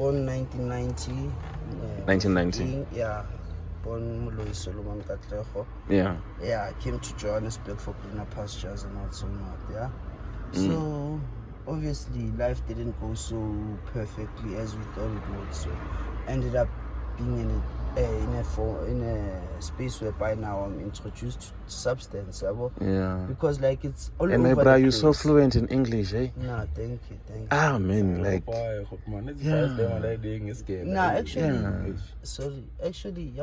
born 1990. 1990. Yeah. Born Louis Solomon Katlejo. Yeah. Yeah, I came to Johannesburg for greener pastures and also not, yeah. So obviously life didn't go so perfectly as we thought it would. So ended up being in a space where by now I'm introduced to substance, yeah. Because like it's all and over bro, the you're place. so fluent in English, eh? Nah, thank you. Ah man, like actually,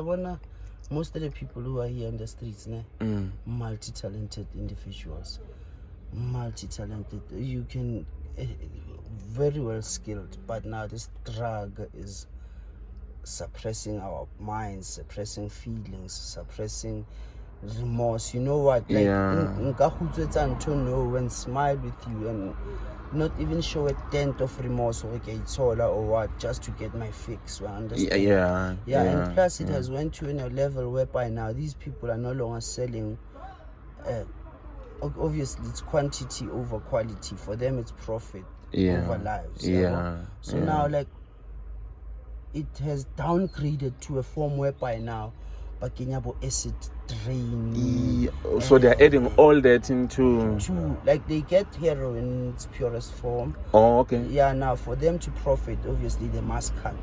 most of the people who are here in the streets, multi-talented individuals. Multi-talented. You can very well skilled, but now this drug is suppressing our minds, suppressing feelings, suppressing remorse. You know what? Like to know and smile with you and not even show a dent of remorse or what, just to get my fix. You understand? Yeah. And plus it has went to a level whereby now these people are no longer selling. Obviously it's quantity over quality. For them it's profit over lives. So now like it has downgraded to a form whereby now bakenyabo acid drain. So they're adding all that into like they get heroin in its purest form. Oh, okay. Yeah, now for them to profit, obviously they must cut.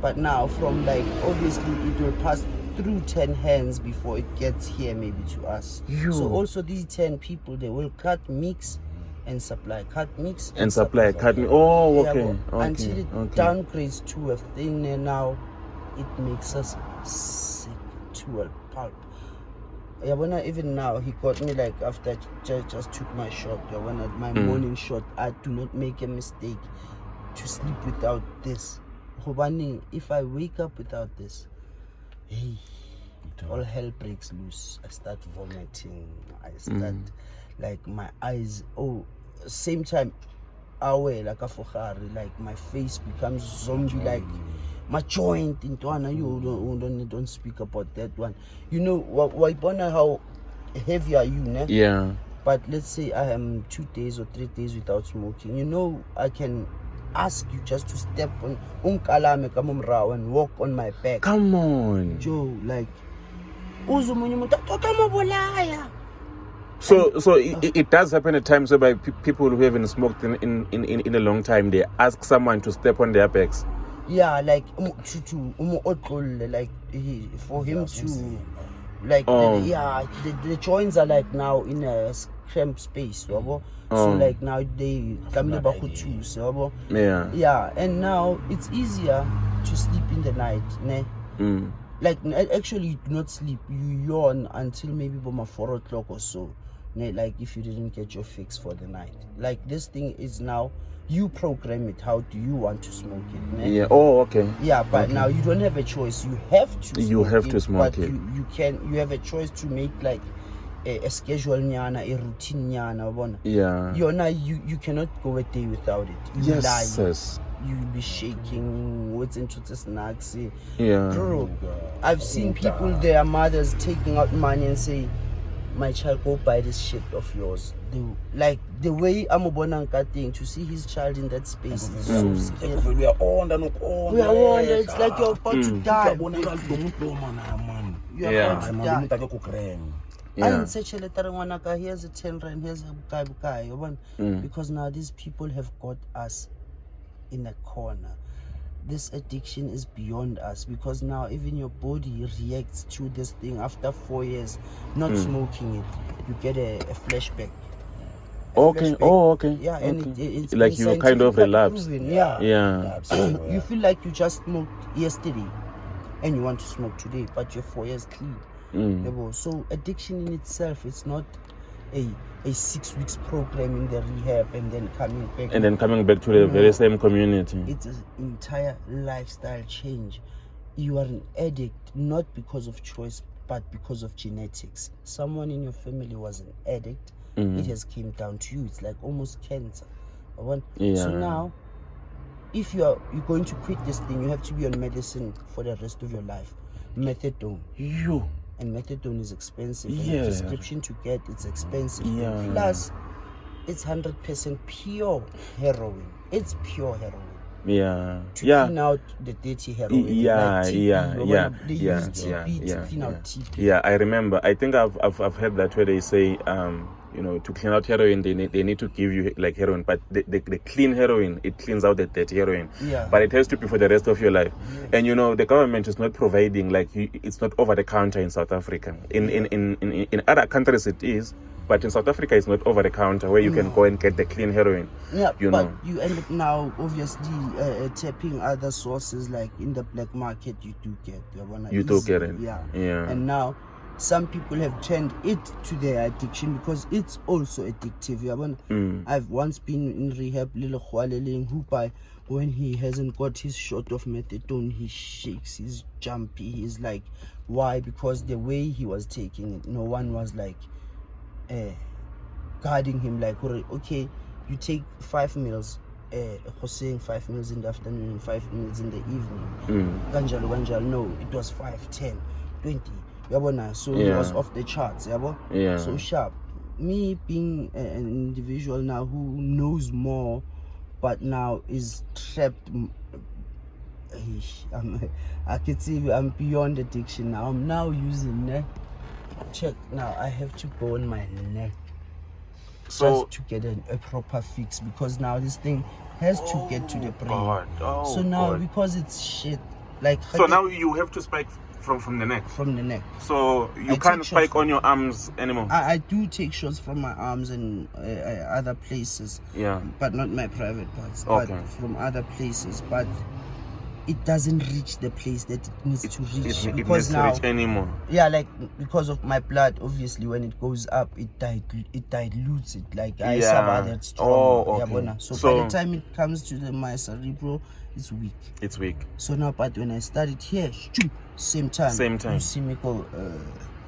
But now from like obviously it will pass through 10 hands before it gets here maybe to us. So also these 10 people, they will cut, mix and supply, cut, mix and supply, cut me. Oh, okay. Until it downgrades to a thing, and now it makes us sick to a pulp. Even now he got me like after I just took my shot. My morning shot, I do not make a mistake to sleep without this. If I wake up without this, hey, all hell breaks loose. I start vomiting. I start like my eyes. Same time, like a fohari, like my face becomes zombie, like my joint into one. You don't speak about that one. You know what? How heavy are you, ne? Yeah. But let's say I am 2 days or 3 days without smoking. You know, I can ask you just to step on and walk on my back. Come on, Joe, like so it does happen at times whereby people who haven't smoked in a long time, they ask someone to step on their backs. Yeah, like like for him to like the joints are like now in a cramped space, so like now they choose, and now it's easier to sleep in the night, Like actually you do not sleep, you yawn until maybe about 4 o'clock or so, like if you didn't get your fix for the night. Like this thing is now you program it. How do you want to smoke it? Yeah. Oh, okay. Yeah, but now you don't have a choice. You have to. Smoke it. You have a choice to make like a schedule nyana, a routine nyana. Yeah. You cannot go a day without it. Yes. You'll be shaking. What's into the snacks? Yeah. Bro, I've seen people, their mothers taking out money and say, "My child, go buy this shit of yours." Like the way I'm thing to see his child in that space is so scary. We are on. It's like you're about to die. You're about to die. Here's a 10 rand, here's a bukai. Because now these people have got us in a corner. This addiction is beyond us, because now even your body reacts to this thing after 4 years not smoking it. You get a flashback. Okay. Yeah, and it's like you kind of relapsed. Yeah. You feel like you just smoked yesterday and you want to smoke today, but you're 4 years clean. So addiction in itself, it's not a 6 weeks program in the rehab and then coming back to the very same community. It's an entire lifestyle change. You are an addict not because of choice but because of genetics. Someone in your family was an addict. It has came down to you. It's like almost cancer. So now if you're going to quit this thing, you have to be on medicine for the rest of your life. Methadone. And methadone is expensive. And the prescription to get, it's expensive. Plus, it's 100% pure heroin. It's pure heroin. Yeah. To Yeah. clean out the dirty heroin. Yeah, like TP, They yeah, use TP to clean out TP. Yeah, I remember. I think I've heard that where they say, to clean out heroin, they need to give you like heroin, but the clean heroin, it cleans out the dirty heroin. Yeah. But it has to be for the rest of your life. Yeah. And the government is not providing it's not over the counter in South Africa. In other countries it is. But in South Africa, it's not over the counter where you can go and get the clean heroin. Yeah, but you end up now, obviously, tapping other sources like in the black market. You do get. You do get it. Yeah. Yeah. And now, some people have turned it to their addiction because it's also addictive. I've once been in rehab, when he hasn't got his shot of methadone, he shakes, he's jumpy, he's like, why? Because the way he was taking it, no one was like guarding him, like, okay, you take 5 meals, saying 5 meals in the afternoon and 5 meals in the evening. Ganjalo, no, it was 5, 10, 20. So he was off the charts. Yeah. So sharp. Me being an individual now who knows more, but now is trapped. I can see I'm beyond addiction now. I'm now using check now. I have to go on my neck just to get a proper fix, because now this thing has to get to the brain. So now because it's shit, like, so now you have to spike from the neck. From the neck. So you can't spike on your arms anymore. I do take shots from my arms and other places. Yeah. But not my private parts. Okay. But from other places. But it doesn't reach the place that it needs to reach. It because needs now, to reach anymore. Yeah, like, because of my blood, obviously, when it goes up, it dilutes it. Like, I suffer that strong. Oh, okay. Yeah, so by the time it comes to my cerebral, it's weak. It's weak. So now, but when I started here, same time. You see me go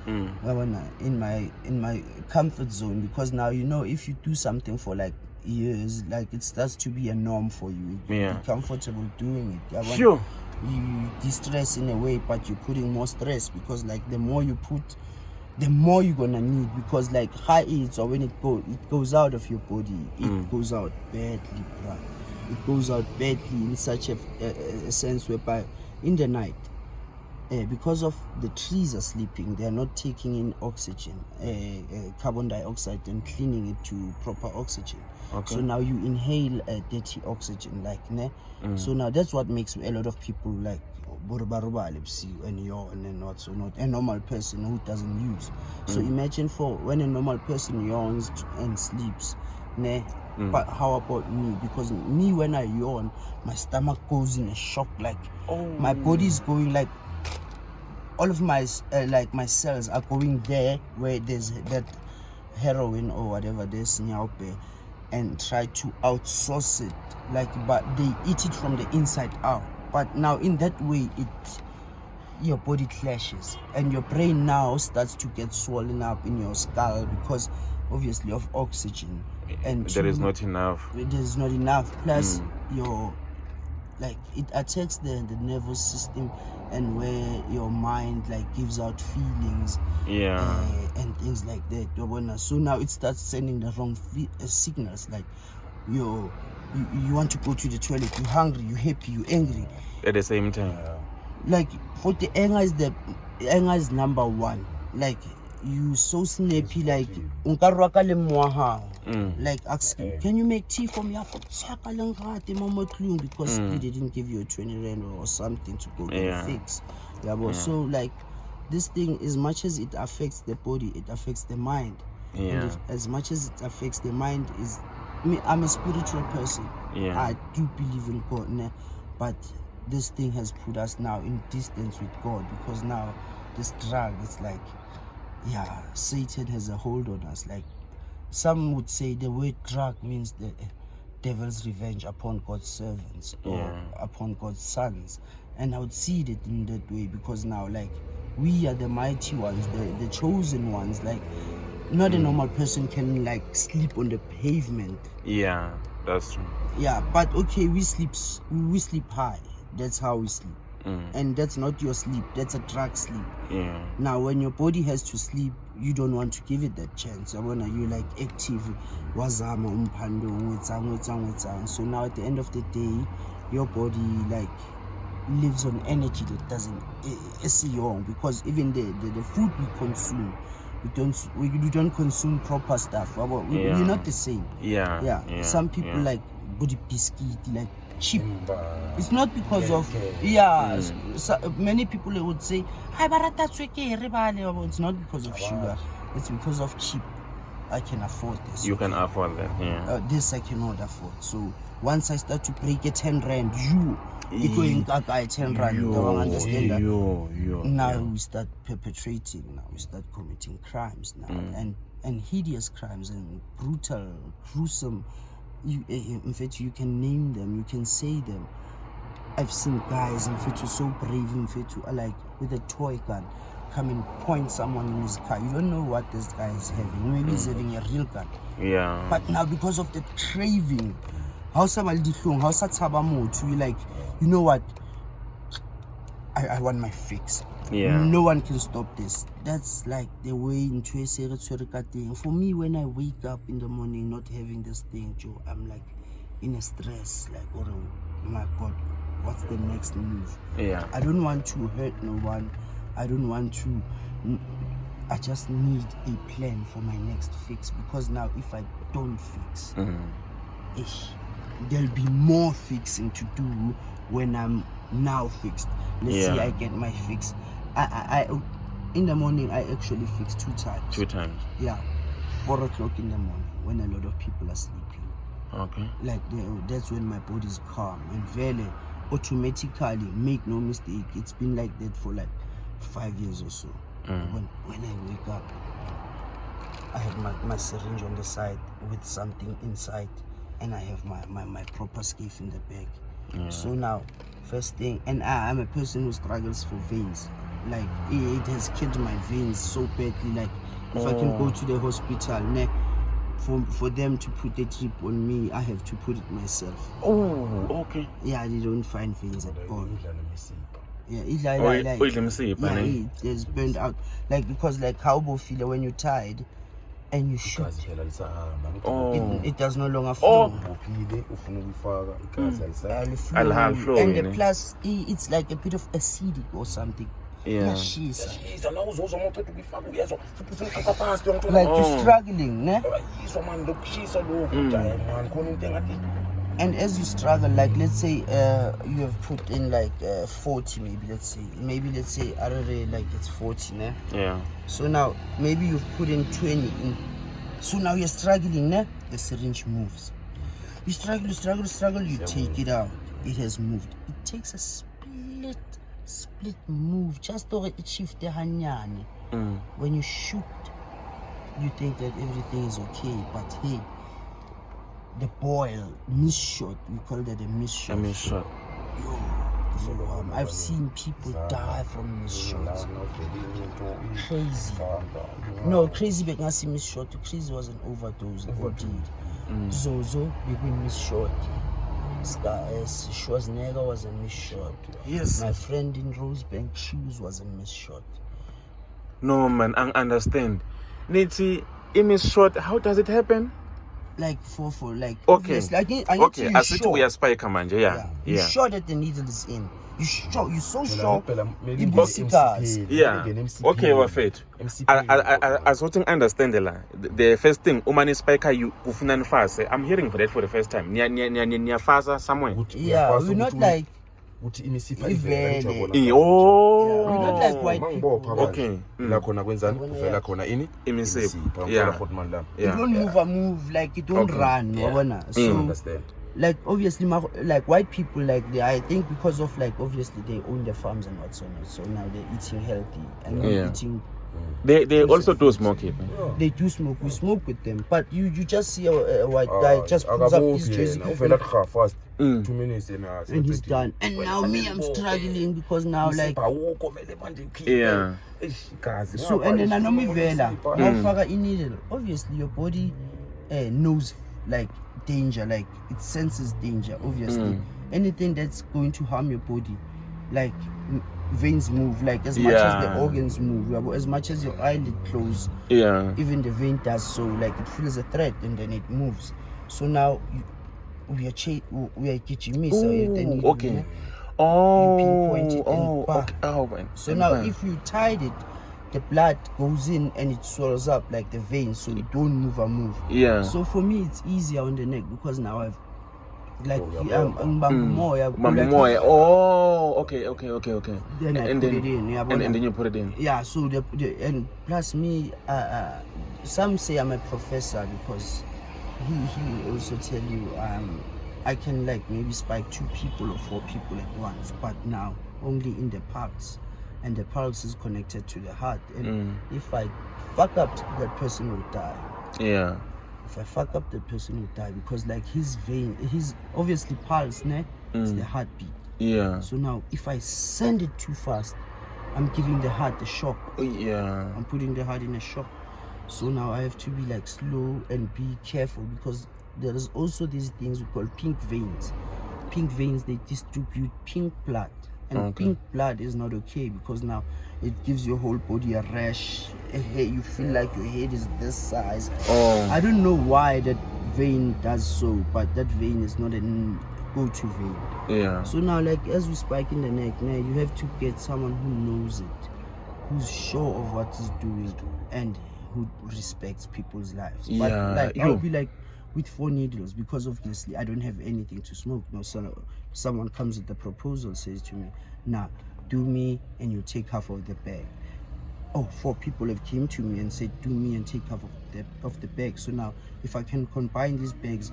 in my comfort zone, because now if you do something for like years, like, it starts to be a norm for you. You're comfortable doing it. Sure. You de-stress in a way, but you're putting more stress, because like the more you put, the more you're gonna need, because like high AIDS, or when it goes out of your body, it goes out badly, bruh. It goes out badly in such a sense whereby in the night, because of the trees are sleeping, they are not taking in oxygen, carbon dioxide, and cleaning it to proper oxygen. Okay. So now you inhale dirty oxygen, like, So now that's what makes a lot of people like and yawn and not so not a normal person who doesn't use. So imagine when a normal person yawns and sleeps, But how about me? Because me, when I yawn, my stomach goes in a shock, like my body is going like, all of my my cells are going there where there's that heroin or whatever, there's Nyaope, and try to outsource it, like, but they eat it from the inside out. But now in that way, your body clashes, and your brain now starts to get swollen up in your skull, because obviously of oxygen, and there is not enough. There's not enough. Plus your, like, it attacks the nervous system, and where your mind like gives out feelings, and things like that. So now it starts sending the wrong signals, like you want to go to the toilet, you're hungry, you're happy, you're angry at the same time. Like, for the anger is number one. Like, you so snappy, like like asking, can you make tea for me? Because they didn't give you a 20 rand or something to go get fix. So like, this thing, as much as it affects the body, it affects the mind. And as much as it affects the mind, I'm a spiritual person. I do believe in God, but this thing has put us now in distance with God, because now this drug, it's like, Satan has a hold on us. Like, some would say the word drug means the devil's revenge upon God's servants, or upon God's sons. And I would see it in that way, because now, like, we are the mighty ones, the chosen ones. Like, not a normal person can like sleep on the pavement. Yeah, that's true. Yeah, but okay, we sleep high. That's how we sleep. and that's not your sleep, that's a drug sleep. Yeah. Now when your body has to sleep, you don't want to give it that chance. You like active, wazama umphando ngwetsang. So now at the end of the day, your body like lives on energy that doesn't young, because even the food we consume, we don't consume proper stuff. We're not the same. Some people like body biscuit, like cheap. It's not because of so many people would say it's not because of sugar, it's because of cheap. I can afford this. You can afford that. This I cannot afford. So once I start to break a 10 rand, you going 10 rand. You don't understand that. Now we start perpetrating. Now we start committing crimes now, and hideous crimes and brutal, gruesome. In fact, you can name them. You can say them. I've seen guys in fact so brave, in fact, like with a toy gun, come and point someone in his car. You don't know what this guy is having. Maybe he's having a real gun. But now because of the craving, you like, you know what? I want my fix. No one can stop this. That's like the way into a thing. For me, when I wake up in the morning not having this thing, Joe, I'm like in a stress. Like, oh my God, what's the next move? I don't want to hurt no one. I don't want to. I just need a plan for my next fix, because now if I don't fix, there'll be more fixing to do when I'm now fixed. Let's say I get my fix. I in the morning I actually fix 2 times. 2 times. 4 o'clock in the morning when a lot of people are sleeping. Okay. Like that's when my body's calm and very automatically, make no mistake, it's been like that for like 5 years or so. When I wake up, I have my syringe on the side with something inside, and I have my proper scarf in the bag. So now, first thing, and I'm a person who struggles for veins. Like it has killed my veins so badly. Like if I can go to the hospital, for them to put a drip on me, I have to put it myself. Okay. They don't find veins at all. It is burned out. Like, because like how feel when you're tired and you shoot, it does no longer flow. And the plus, it's like a bit of acidic or something. Like you're struggling, and as you struggle, like let's say you have put in like 40, let's say I don't know, like it's 40, so now maybe you've put in 20 in. So now you're struggling, the syringe moves. You struggle, you take it out. It has moved. It takes a split move just to shift the hanyani. When you shoot, you think that everything is okay, but hey, the boil, Mishot, we call that a Mishot. I've seen people die from Mishot. Crazy. No, crazy, but not see Mishot. Crazy was an overdose. Zozo, we Mishot. Schwarzenegger was a Mishot. Yes. My friend in Rosebank Shoes was a Mishot. No, man, I understand. Nitsi, in Mishot, how does it happen? Like for like okay, okay. I see we are spy command. You sure that the needle is in. You so sure. Okay, we're fit. I sort of understand the first thing. Umani spiker you ufunan fast. I'm hearing for that for the first time. Near fasa somewhere. We're not like. We're not like white people. Okay. You don't move like you don't run. So like obviously like white people, like I think because of like obviously they own their farms and whatsoever, so now they're eating healthy and eating. They also do smoke it. They do smoke. We smoke with them, but you just see a white guy just puts up his jersey. 2 minutes and he's done. And now me, I'm struggling because now like so, and then I know me vela now in needle. Obviously your body knows like danger, like it senses danger. Obviously anything that's going to harm your body, like veins move, like as much as the organs move, as much as your eyelid close, even the vein does so. Like it feels a thread and then it moves. So now we are catching me. So then you pinpoint it and so now if you tied it, the blood goes in and it swells up like the vein, so it don't move. So for me it's easier on the neck because now I've like more. Oh, okay. Then I put it in. And then you put it in. Yeah. So and plus me, some say I'm a professor because he also tell you I can like maybe spike 2 people or 4 people at once, but now only in the pulse, and the pulse is connected to the heart. And if I fuck up, that person will die. Yeah. If I fuck up, the person will die because like his vein, his obviously pulse, it's the heartbeat. Yeah. So now if I send it too fast, I'm giving the heart a shock. Yeah. I'm putting the heart in a shock. So now I have to be like slow and be careful because there is also these things we call pink veins. Pink veins, they distribute pink blood. And pink blood is not okay because now it gives your whole body a rash. You feel like your head is this size. I don't know why that vein does so, but that vein is not a go-to vein. Yeah. So now, like as we spike in the neck, now you have to get someone who knows it, who's sure of what he's doing, and who respects people's lives. But like I'll be like with 4 needles because obviously I don't have anything to smoke. No, so someone comes with the proposal, says to me, "Nah, do me and you take half of the bag." 4 people have came to me and said, "Do me and take half of the bag." So now, if I can combine these bags,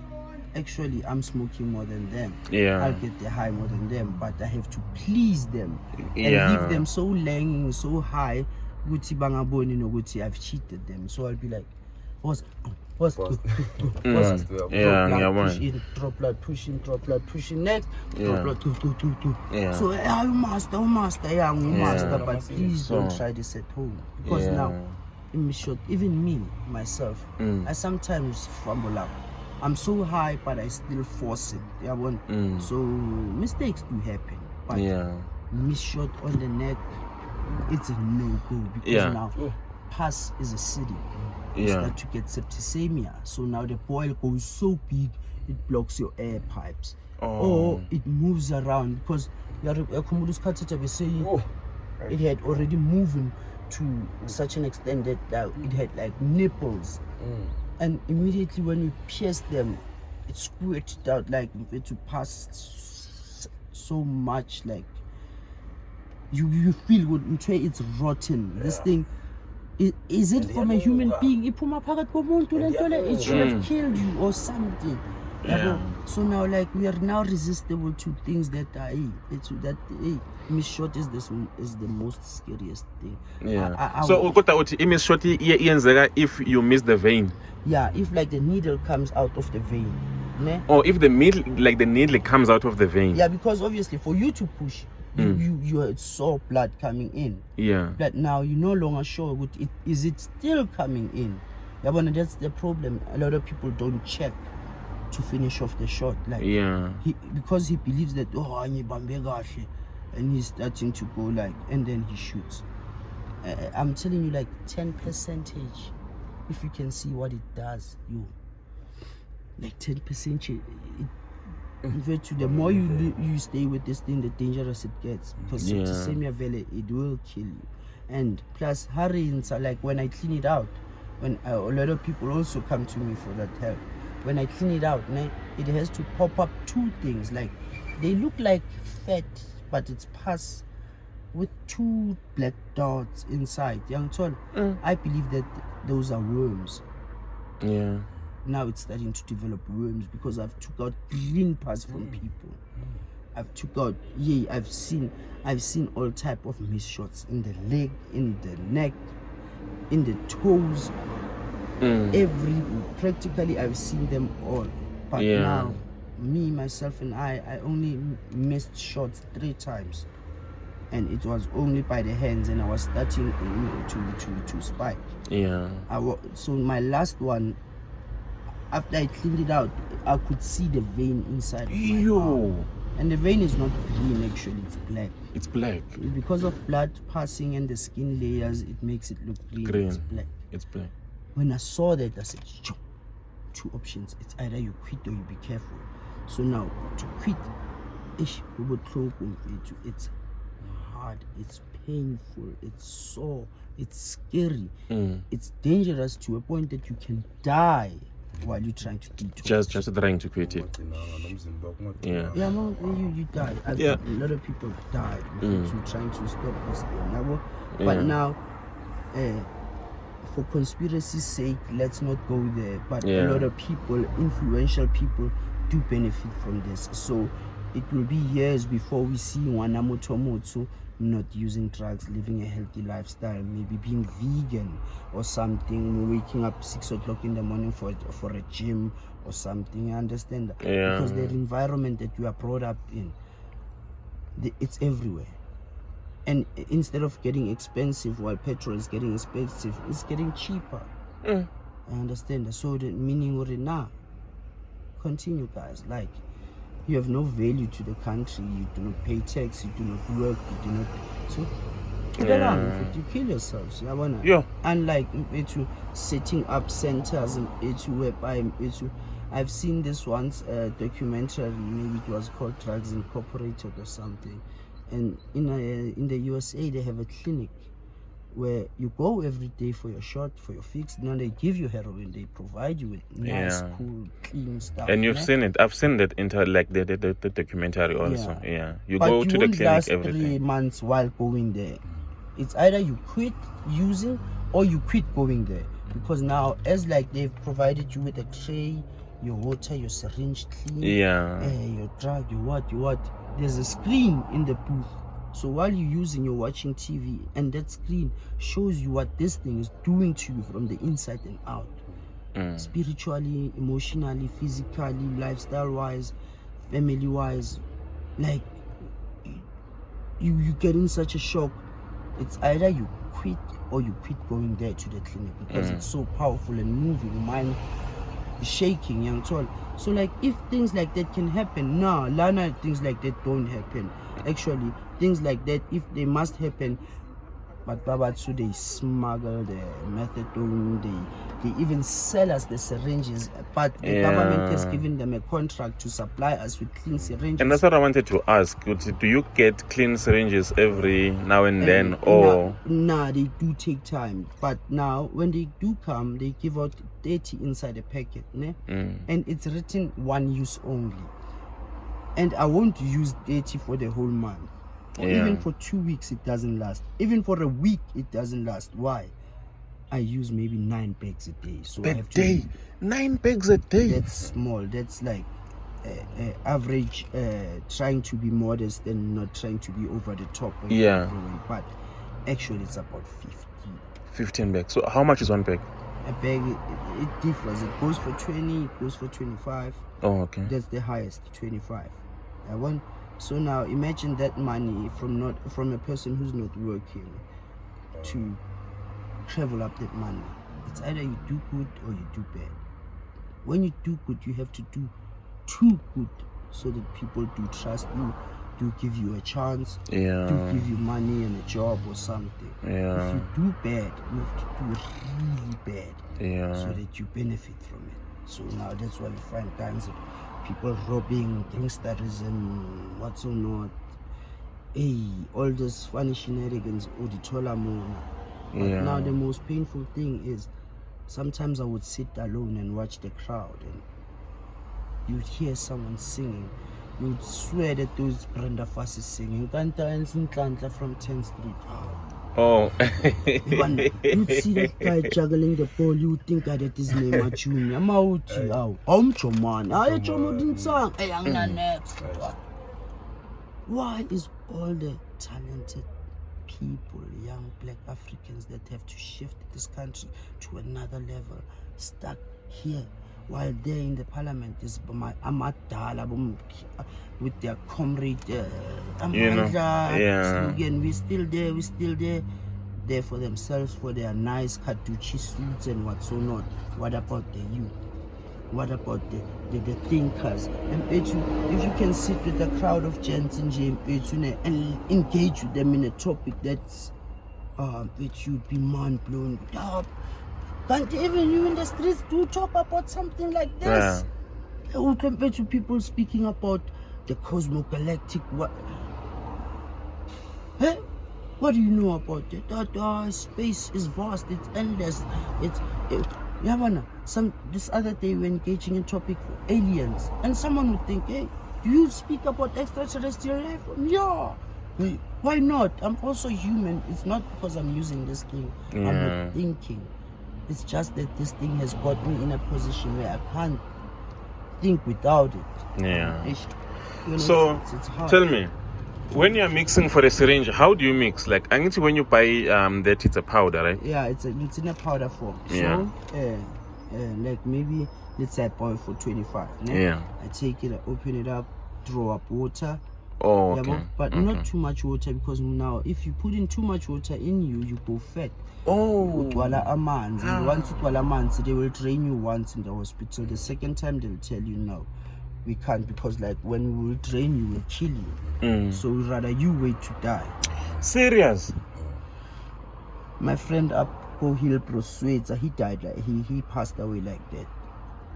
actually I'm smoking more than them. I'll get the high more than them, but I have to please them and give them so lang, so high. I've cheated them. So I'll be like, push in, droplet, push in, droplet, push in, next, droplet, So you master, but please don't try this at home. Because now, in Mishot, even me, myself, I sometimes fumble up. I'm so high, but I still force it. So mistakes do happen. But Mishot on the neck, it's a no-go because now pus is acidic. You start to get septicemia. So now the boil goes so big, it blocks your air pipes. Or it moves around because it had already moved to such an extent that it had like nipples. And immediately when we pierced them, it squirted out like to pass so much like you feel good. It's rotten. This thing. Is it from a human being? It should have killed you or something. So now, like, we are now resistible to things that are Mishot is the most scariest thing. So Mishot if you miss the vein. If like the needle comes out of the vein. Or if the needle comes out of the vein. Because obviously for you to push, you saw blood coming in. But now you're no longer sure is it still coming in. That's the problem. A lot of people don't check to finish off the shot. Like because he believes that and he's starting to go like, and then he shoots. I'm telling you, like 10%. If you can see what it does, like 10%. The more you stay with this thing, the dangerous it gets because septicemia vele, it will kill you. And plus hurricanes are like when I clean it out, when a lot of people also come to me for that help. When I clean it out, it has to pop up 2 things. Like they look like fat, but it's pus with 2 black dots inside. I believe that those are worms. Now it's starting to develop worms because I've took out green pus from people. I've took out I've seen all type of misshots in the leg, in the neck, in the toes. Practically I've seen them all. But now me, myself and I only missed shots 3 times. And it was only by the hands, and I was starting to spike. So my last one, after I cleaned it out, I could see the vein inside of my arm. And the vein is not green, actually, it's black. It's black. Because of blood passing and the skin layers, it makes it look green. It's black. It's black. When I saw that, I said, two options. It's either you quit or you be careful. So now, to quit, it's hard, it's painful, it's sore, it's scary, it's dangerous to a point that you can die while you're trying to quit. Just trying to quit it. Yeah. Yeah, no, you die. A lot of people died trying to stop this thing. But now, for conspiracy's sake, let's not go there. But a lot of people, influential people, do benefit from this. So it will be years before we see Wanamotomoto not using drugs, living a healthy lifestyle, maybe being vegan or something, waking up 6 o'clock in the morning for a gym or something. I understand that. Because the environment that you are brought up in, it's everywhere. And instead of getting expensive while petrol is getting expensive, it's getting cheaper. I understand that. So the meaning of it now, continue, guys. Like, you have no value to the country, you do not pay tax, you do not work, you do not, so get around with it, you kill yourselves. Unlike setting up centers and whereby I've seen this once, documentary, maybe it was called Drugs Incorporated or something, and in the USA they have a clinic where you go every day for your shot, for your fix. Now they give you heroin, they provide you with nice, cool, clean stuff. And you've seen it. I've seen that the documentary also. You go to the clinic every day. 3 months while going there. It's either you quit using or you quit going there. Because now, as like they've provided you with a tray, your water, your syringe clean, your drug, your what. There's a screen in the booth. So while you're using, you're watching TV, and that screen shows you what this thing is doing to you from the inside and out. Spiritually, emotionally, physically, lifestyle-wise, family-wise. Like, you get in such a shock. It's either you quit or you quit going there to the clinic, because it's so powerful and moving, mind shaking, young tall. So like, if things like that can happen, Lana, things like that don't happen. Actually, things like that, if they must happen, but Babatsu, they smuggle the methadone, they even sell us the syringes, but the government has given them a contract to supply us with clean syringes. And that's what I wanted to ask. Do you get clean syringes every now and then, or? Nah, they do take time. But now, when they do come, they give out 30 inside a packet, and it's written 1 use only. And I won't use 30 for the whole month. Or even for 2 weeks, it doesn't last. Even for a week, it doesn't last. Why? I use maybe 9 bags a day. So a day? 9 bags a day? That's small. That's like average, trying to be modest and not trying to be over the top. But actually, it's about 15 bags. So how much is 1 bag? A bag, it differs. It goes for 20, it goes for 25. Oh, okay. That's the highest, 25. So now imagine that money from a person who's not working to travel up that money. It's either you do good or you do bad. When you do good, you have to do too good so that people do trust you, do give you a chance, do give you money and a job or something. If you do bad, you have to do really bad so that you benefit from it. So now that's why you find kinds of people robbing, gangsterism, what's or not. All those funny shenanigans, Oditola Mona. But now the most painful thing is, sometimes I would sit alone and watch the crowd, and you'd hear someone singing. You'd swear that those Brenda Fassi is singing. Kanta and Sintlantla from 10th Street. Oh. You'd see that guy juggling the ball, you would think that his name is Junior. Why is all the talented people, young black Africans that have to shift this country to another level, stuck here, while there in the parliament is Amadala with their comrade slogan, we're still there for themselves, for their nice Kaduchi suits and what's so not. What about the youth? What about the thinkers? And if you can sit with a crowd of gents in and engage with them in a topic that's that you be mind blown. Can't even you in the streets do talk about something like this? Yeah. Compared to people speaking about the cosmogalactic what? Hey, what do you know about it? That space is vast, it's endless, this other day we're engaging in topic for aliens, and someone would think, hey, do you speak about extraterrestrial life? Yeah. Hey, why not? I'm also human. It's not because I'm using this thing. I'm not thinking. It's just that this thing has got me in a position where I can't think without it. Yeah. You know, so it's hard. Tell me, when you're mixing for a syringe, how do you mix? Like, I think when you buy that, it's a powder, right? Yeah, it's in a powder form. Yeah. So, like maybe let's say I boil for 25. Yeah. I take it, I open it up, throw up water. Oh, okay. Yeah, but not too much water, because now if you put in too much water in you go fat. Oh. Utwala amanzi. Once utwala amanzi, they will train you once in the hospital. The second time they will tell you no, we can't, because like when we will train you, we'll kill you. So we'd rather you wait to die. Serious? My friend up Go Hill Proswitzer, he died like he passed away like that.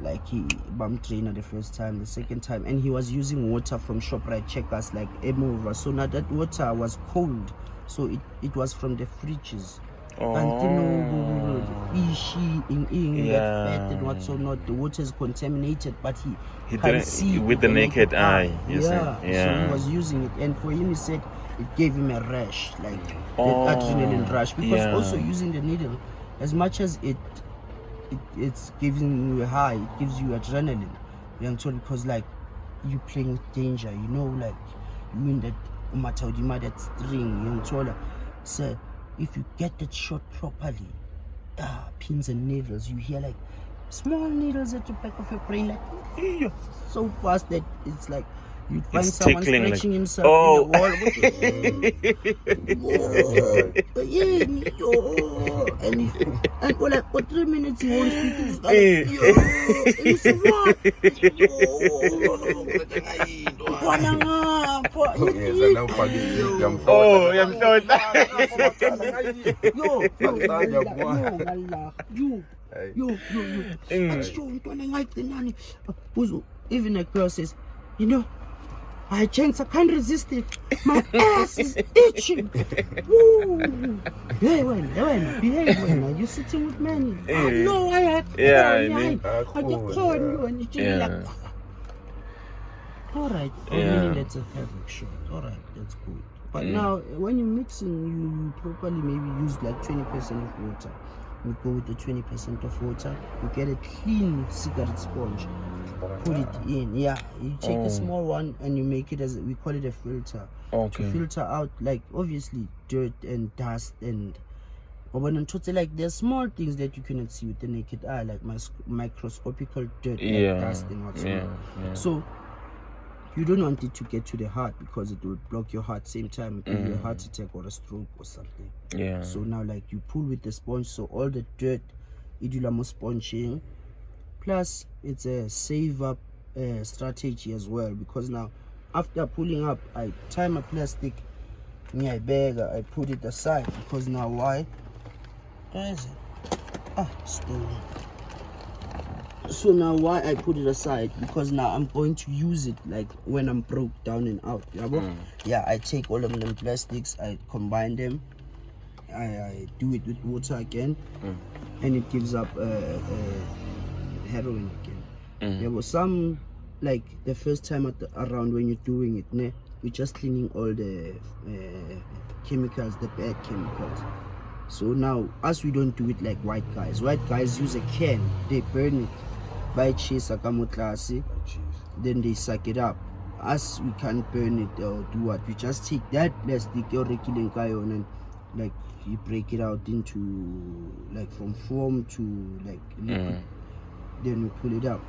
Like he bum trainer the first time, the second time, and he was using water from ShopRite Checkers like Emova. So now that water was cold, so it was from the fridges. And you know, fishy in that fat and what's not. The water is contaminated, but he can see with the naked eye. So he was using it, and for him, he said it gave him a rash, like that adrenaline rush, because also using the needle, as much as it's giving you a high, it gives you adrenaline. Because like you playing with danger, you know, like you mean that that string, so if you get that shot properly, pins and needles, you hear like small needles at the back of your brain, like so fast that it's like you find someone stretching himself in the wall. And for like for 3 minutes he won't speak. He's even a girl says, you know, I can't resist it. My ass is itching. Woo. Behave when you're sitting with men. No, I all right. Meaning that's a perfect shot. All right, that's good. But now, when you're mixing, you properly maybe use like 20% of water. You go with the 20% of water. You get a clean cigarette sponge. Put it in. Yeah, you take a small one and you make it as we call it a filter. Okay. To filter out, like obviously dirt and dust and like there's small things that you cannot see with the naked eye, like microscopical dirt and dust and whatsoever. So you don't want it to get to the heart, because it will block your heart, same time give you a heart attack or a stroke or something. So now like you pull with the sponge, so all the dirt idulamo sponging, plus it's a save up strategy as well, because now after pulling up, I tie my plastic near bag, I put it aside, because now why? Where is it? Stolen. So now why I put it aside, because now I'm going to use it like when I'm broke down and out. I take all of them plastics, I combine them, I do it with water again, and it gives up heroin again. There was some, like the first time around when you're doing it, we're just cleaning all the chemicals, the bad chemicals. So now, as we don't do it like white guys use a can, they burn it by cheese, then they suck it up. Us, we can't burn it or do what, we just take that plastic and like you break it out into like from foam to like liquid, then we pull it up.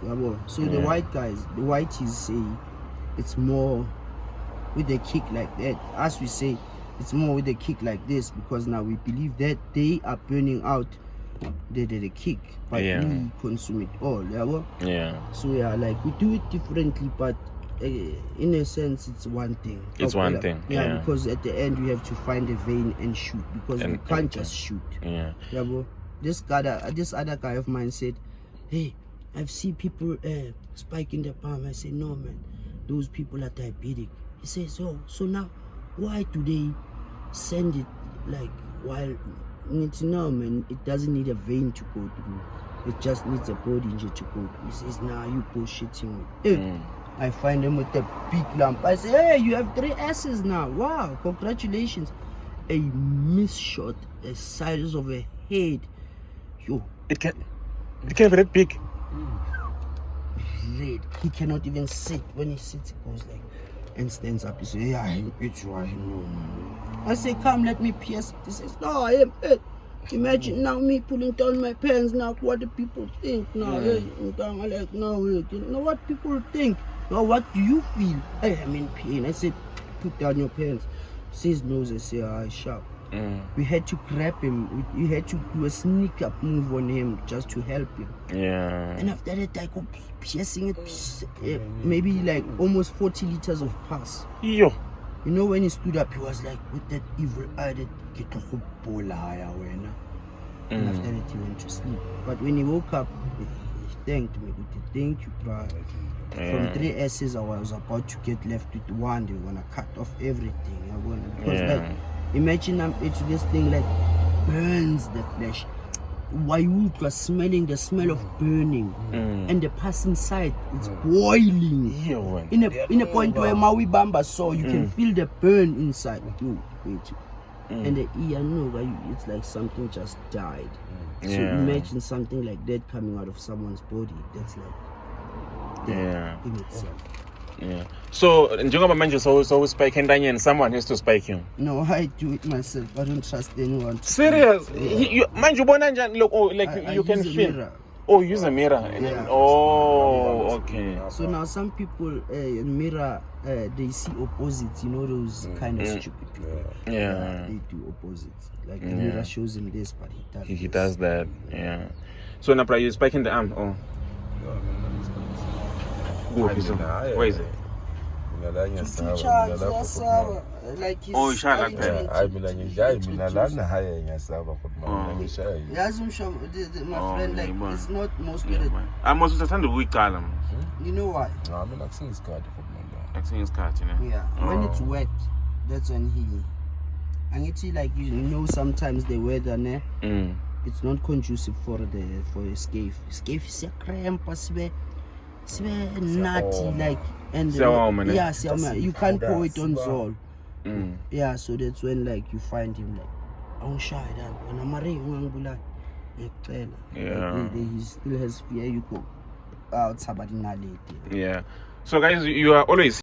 So the white guys, the whiteys say it's more with a kick like that. As we say, it's more with a kick like this, because now we believe that they are burning out the kick, but we consume it all. Yeah. So like we do it differently, but in a sense it's one thing. It's one thing. Yeah, because at the end we have to find a vein and shoot, because we can't just shoot. Yeah. This other guy of mine said, hey, I've seen people spike in the palm. I said, no man, those people are diabetic. He says, oh, so now why do they send it like while it's no man, it doesn't need a vein to go through, it just needs a body injury to go through. He says, nah, you bullshitting me. Hey, I find him with a big lump. I say, hey, you have 3 S's now. Wow, congratulations. A Mishot, the size of a head. Yo, it can be that big. Red. He cannot even sit. When he sits, he goes like and stands up. He says, yeah, it's right. No. I say, come, let me pierce it. He says, no, I am it. Imagine now me pulling down my pants now. What do people think now? Hey, I'm like, no, you know what people think? Now, what do you feel? Hey, I'm in pain. I said, put down your pants. Says nose. I say, sharp. We had to grab him. We had to do a sneak up move on him just to help him. Yeah. And after that, I go piercing it, maybe like almost 40 liters of pus. Yo. You know, when he stood up, he was like with that evil eye that get a bola. And after that, he went to sleep. But when he woke up, he thanked me. Thank you, bro. From 3 S's, I was about to get left with 1. They were gonna cut off everything. Because like, imagine it's this thing like burns the flesh. Why you was smelling the smell of burning, and the pus inside, it's boiling. In a point where Maui Bamba saw, you can feel the burn inside. And the ear, it's like something just died. So imagine something like that coming out of someone's body. That's like in itself. Yeah. So, njengoba manje so spike entanyeni, and someone has to spike you. No, I do it myself. I don't trust anyone. Serious? Manje ubona njani? Look, you can feel. Mirror. Oh, use a mirror. Okay. So now some people in mirror they see opposites. You know those kind of stupid people. Yeah. They do opposites. Like the mirror shows him this, but he does. He does that. Yeah. So now, you spiking the arm? Oh. Where is it? Oh, shaka. My friend, like, it's not most of it. I'm also trying to weak column. You know why? Yeah. When it's wet, that's when and it's like, you know, sometimes the weather, it's not conducive for a scave. Scave is a cramp, it's nutty, like, and you can't pour it on Zol. Yeah, so that's when like you find him like, I'm shy that when I'm he still has fear. You go out. Yeah. So guys, you are always